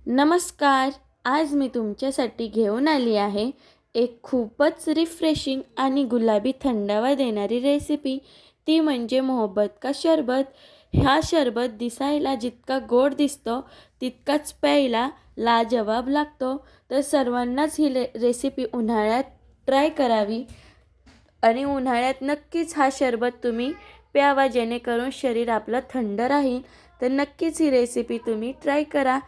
नमस्कार. आज मी तुमच्यासाठी घेऊन आली आहे एक खूपच रिफ्रेशिंग आणि गुलाबी थंडावा देणारी रेसिपी. ती म्हणजे मोहब्बत का शरबत. हा शरबत दिसायला जितका गोड दिसतो तितकाच प्यायला लाजवाब लागतो. तर सर्वांनाच ही रेसिपी उन्हाळ्यात ट्राय करावी आणि उन्हाळ्यात नक्कीच हा शरबत तुम्ही प्यावा, जेणेकरून शरीर आपलं थंड राहील. तर नक्कीच ही रेसिपी तुम्ही ट्राय करा.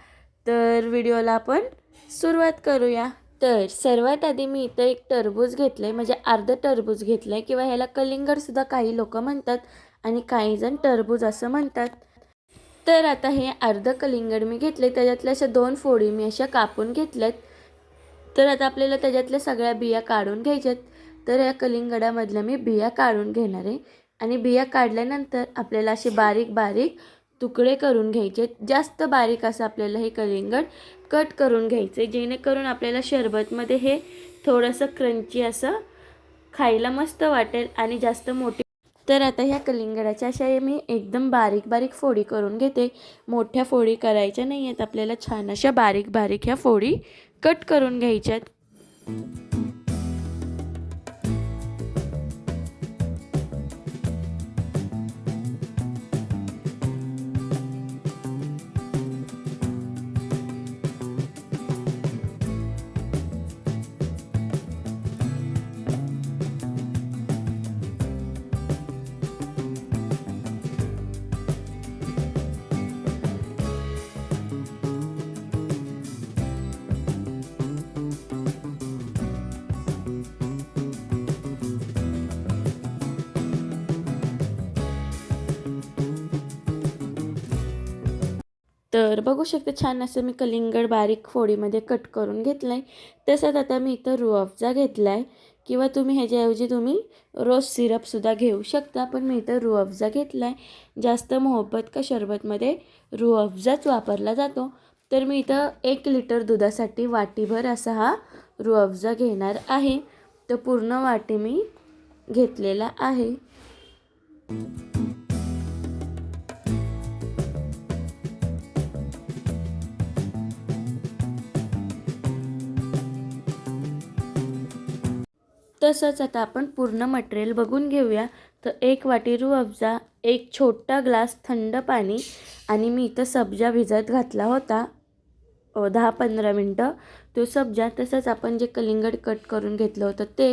तर व्हिडिओला आपण सुरुवात करूया. तर सर्वात आधी मी इथं एक टरबूज घेतलं आहे, म्हणजे अर्धं टरबूज घेतलं आहे, किंवा ह्याला कलिंगडसुद्धा काही लोक म्हणतात आणि काही जण टरबूज असं म्हणतात. तर आता हे अर्धं कलिंगड मी घेतले, त्याच्यातल्या अशा 2 फोडी मी अशा कापून घेतल्यात. तर आता आपल्याला त्याच्यातल्या सगळ्या बिया काढून घ्यायच्यात. तर या कलिंगडामधल्या मी बिया काढून घेणार आहे आणि बिया काढल्यानंतर आपल्याला असे बारीक बारीक तुकडे करून घ्यायचे. जास्त बारीक असं आपल्याला हे कलिंगड कट करून घ्यायचे, जेणेकरून आपल्याला शरबतमध्ये हे थोडंसं क्रंची असं खायला मस्त वाटेल आणि जास्त मोठी. तर आता ह्या कलिंगडाच्या अशा मी एकदम बारीक बारीक फोडी करून घेते. मोठ्या फोडी करायच्या नाही आहेत आपल्याला, छान अशा बारीक बारीक ह्या फोडी कट करून घ्यायच्यात. तर बघू शकते छान असं मी कलिंगड बारीक फोडीमध्ये कट करून घेतलं आहे. तसंच आता मी इथं रूअफजा घेतला आहे, किंवा तुम्ही ह्याच्याऐवजी तुम्ही रोज सिरपसुद्धा घेऊ शकता, पण मी इथं रूअफजा घेतला आहे. जास्त मोहब्बत का शरबतमध्ये रूअफजाच वापरला जातो. तर मी इथं 1 लिटर दुधासाठी वाटीभर असा हा रूअफजा घेणार आहे. तर पूर्ण वाटी मी घेतलेला आहे. तसंच आता आपण पूर्ण मटेरियल बघून घेऊया. तर 1 वाटी रूअफजा, 1 छोटा ग्लास थंड पाणी, आणि मी इथं सब्जा भिजत घातला होता 10-15 मिनटं तो सब्जा. तसंच आपण जे कलिंगड कट करून घेतलं होतं ते,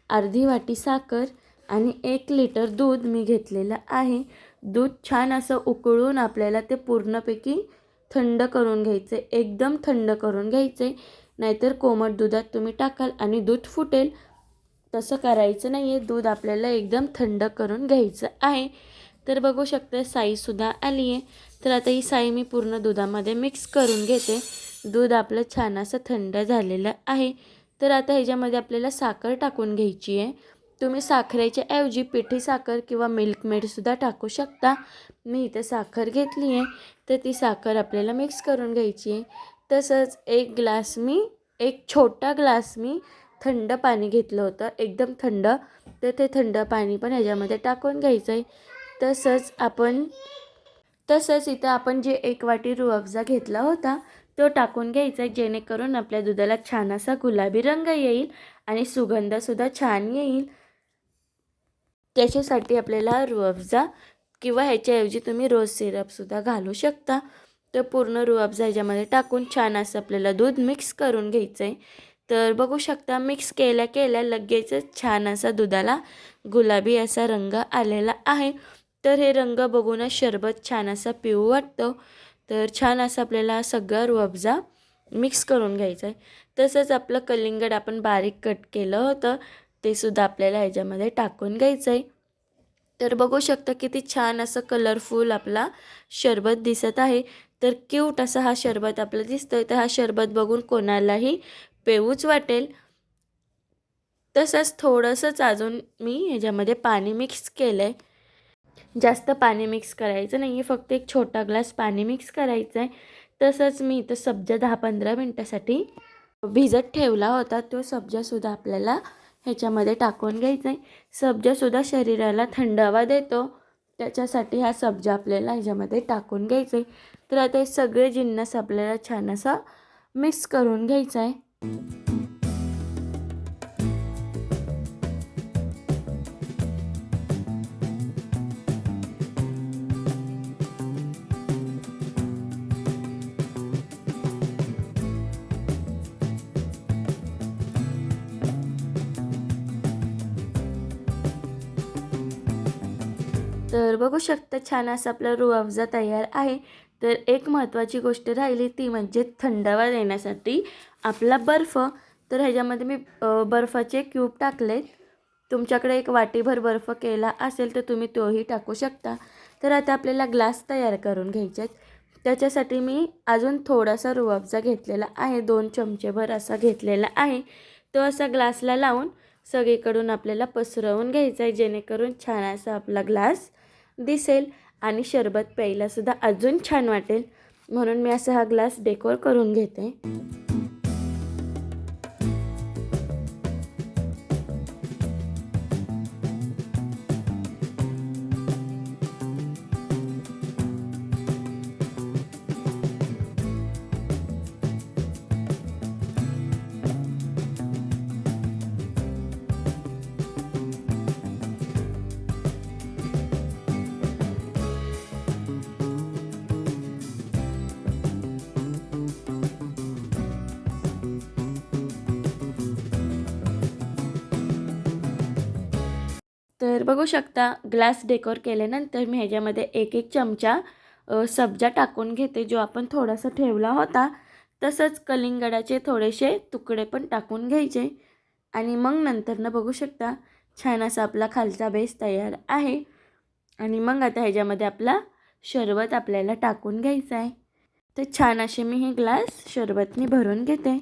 अर्धी वाटी साखर आणि 1 लिटर दूध मी घेतलेलं आहे. दूध छान असं उकळून आपल्याला ते पूर्णपैकी थंड करून घ्यायचे, एकदम थंड करून घ्यायचे, नाहीतर कोमट दुधात तुम्ही टाकाल आणि दूध फुटेल. तसं करायचं नाही आहे, दूध आपल्याला एकदम थंड करून घ्यायचं आहे. तर बघू शकता साईसुद्धा आली आहे. तर आता ही साई मी पूर्ण दुधामध्ये मिक्स करून घेते. दूध आपलं छान असं थंड झालेलं आहे. तर आता ह्याच्यामध्ये आपल्याला साखर टाकून घ्यायची आहे. तुम्ही साखरेच्या ऐवजी पिठी साखर किंवा मिल्कमेडसुद्धा टाकू शकता. मी इथं साखर घेतली आहे, तर ती साखर आपल्याला मिक्स करून घ्यायची आहे. तसंच 1 छोटा ग्लास मी थंड पाणी घेतलं होतं, एकदम थंड. तर ते थंड पाणी पण ह्याच्यामध्ये टाकून घ्यायचं आहे. तसंच इथं आपण जे 1 वाटी रूअफजा घेतला होता तो टाकून घ्यायचा आहे, जेणेकरून आपल्या दुधाला छान असा गुलाबी रंग येईल आणि सुगंधसुद्धा छान येईल. त्याच्यासाठी आपल्याला रूअफजा किंवा ह्याच्याऐवजी तुम्ही रोज सिरपसुद्धा घालू शकता. तर पूर्ण रूअफजा ह्याच्यामध्ये टाकून छान असं आपल्याला दूध मिक्स करून घ्यायचं आहे. तर बघू शकता मिक्स केल्या केल्या लगेचच छान असा दुधाला गुलाबी असा रंग आलेला आहे. तर हे रंग बघूनच शरबत छान असा पिऊ वाटतं. तर छान असं आपल्याला सगळा रूअफजा मिक्स करून घ्यायचं आहे. तसंच आपलं कलिंगड आपण बारीक कट केलं होतं ते सुद्धा आपल्याला ह्याच्यामध्ये टाकून घ्यायचं आहे. तर बघू शकता किती छान असं कलरफुल आपला शरबत दिसत आहे. तर क्यूट असा हा शरबत आपला दिसतोय. तर हा शरबत बघून कोणालाही पेऊच वाटेल. तसंच थोडंसंच अजून मी ह्याच्यामध्ये पाणी मिक्स केलं आहे. जास्त पाणी मिक्स करायचं नाही आहे, फक्त 1 छोटा ग्लास पाणी मिक्स करायचं आहे. तसंच मी इथं सब्जा 10-15 मिनटासाठी भिजत ठेवला होता, तो सब्जासुद्धा आपल्याला ह्याच्यामध्ये टाकून घ्यायचा आहे. सब्जासुद्धा शरीराला थंडावा देतो, त्याच्यासाठी हा सब्जा आपल्याला ह्याच्यामध्ये टाकून घ्यायचा आहे. तर आता हे सगळे जिन्नस आपल्याला छान असा मिक्स करून घ्यायचा आहे. तर बघू शकता छान असा आपला रूह अफजा तयार आहे. तर एक महत्त्वाची गोष्ट राहिली ती म्हणजे थंडावा देण्यासाठी आपला बर्फ. तर ह्याच्यामध्ये मी बर्फाचे क्यूब टाकलेत. तुमच्याकडे एक वाटीभर बर्फ केला असेल तर तुम्ही तोही टाकू शकता. तर आता आपल्याला ग्लास तयार करून घ्यायचे आहेत. त्याच्यासाठी मी अजून थोडासा रूह अफजा घेतलेला आहे, 2 चमचेभर असा घेतलेला आहे. तो असा ग्लासला लावून सगळीकडून आपल्याला पसरवून घ्यायचा आहे, जेणेकरून छान असा आपला ग्लास दिसेल आणि सरबत प्यायलासुद्धा अजून छान वाटेल. म्हणून मी असा हा ग्लास डेकोर करून घेते. तर बघू शकता ग्लास डेकोर केल्यानंतर मी ह्याच्यामध्ये एक एक चमचा सब्जा टाकून घेते, जो आपण थोडासा ठेवला होता. तसंच कलिंगडाचे थोडेसे तुकडे पण टाकून घ्यायचे आणि मग नंतरनं बघू शकता छान असा आपला खालचा बेस तयार आहे. आणि मग आता ह्याच्यामध्ये आपला शरबत आपल्याला टाकून घ्यायचा आहे. तर छान असे मी हे ग्लास शरबतने भरून घेते.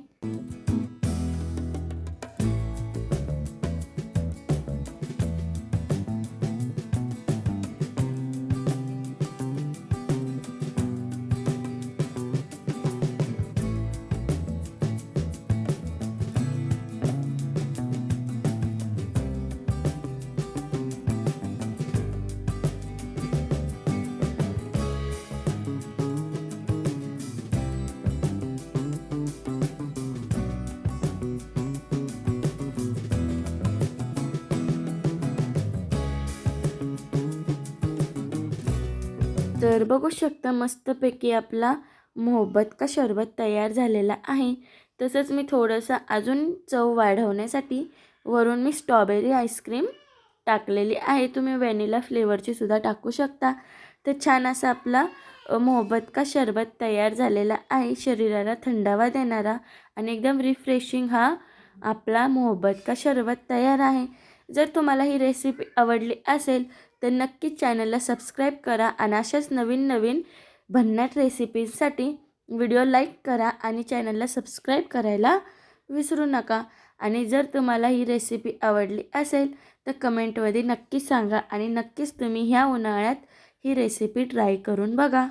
तर बघू शकता मस्तपैकी आपला मोहब्बत का शरबत तयार झालेला आहे. तसंच मी थोडंसं अजून चव वाढवण्यासाठी वरून मी स्ट्रॉबेरी आईस्क्रीम टाकलेली आहे. तुम्ही व्हॅनिला फ्लेवरची सुद्धा टाकू शकता. तर छान असा आपला मोहब्बत का शरबत तयार झालेला आहे. शरीराला थंडावा देणारा आणि एकदम रिफ्रेशिंग हा आपला मोहब्बत का शरबत तयार आहे. जर तुम्हाला ही रेसिपी आवडली असेल तर नक्कीच चॅनलला सबस्क्राईब करा आणि अशाच नवीन नवीन भन्नाट रेसिपीजसाठी व्हिडिओ लाईक करा आणि चॅनलला सबस्क्राईब करायला विसरू नका. आणि जर तुम्हाला ही रेसिपी आवडली असेल तर कमेंटमध्ये नक्की सांगा आणि नक्कीच तुम्ही ह्या उन्हाळ्यात ही रेसिपी ट्राय करून बघा.